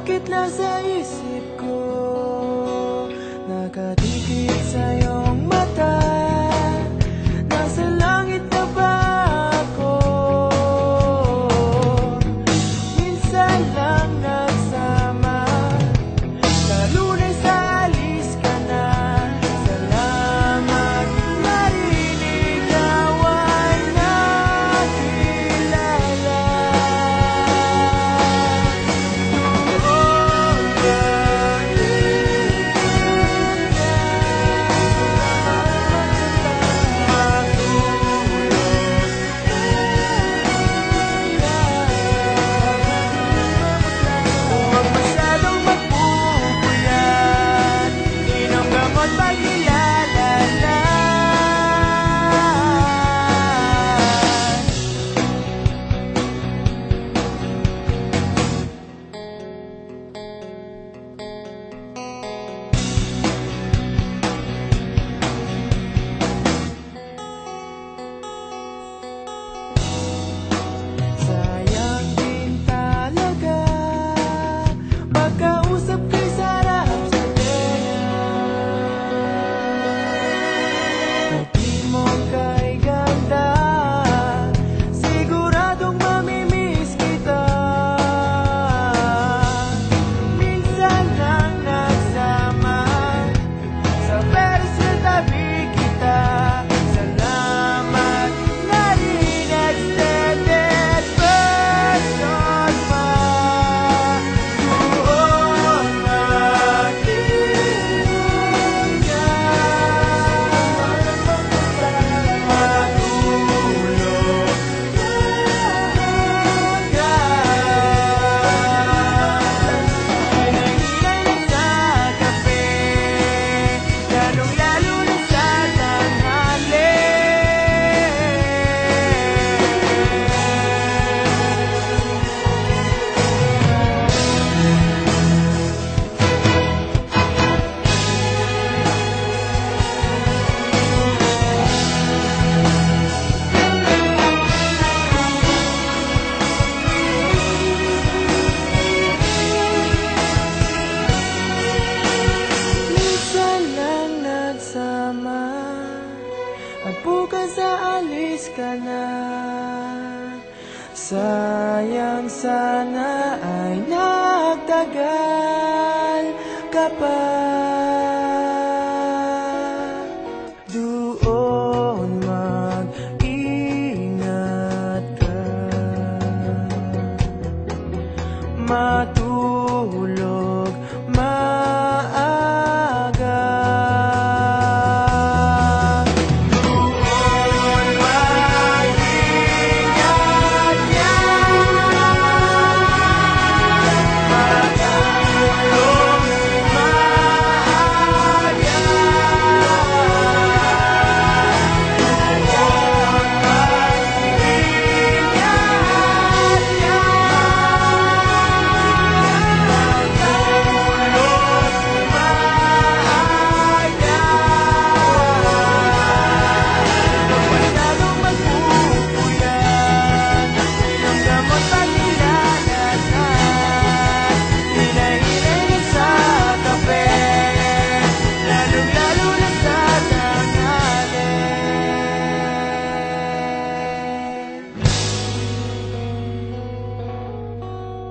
Bakit nasa isip ko nakadikit sa iyong mata? Nasa langit na ba ako? Minsan lang nagsama, lalo na sa alis ka na. Salamat, narinig awan na kilala. Huwag masyadong magpupuyat, inom gamot pag nilalaman. Sayang din talaga pagkausap kay sarap sa tenga. Hindi mo kay ganda, siguradong mamimiss kita. Minsan lang nagsama, sa personal tabi kita. Salamat na rin extended version pa. Doon maging ka, matulog ka. Hinay-hinay sa kape, lalong-lalo na sa tanghali. Minsan lang nagsama, at bukas aalis ka na. Sayang sana ay nagtagal ka pa.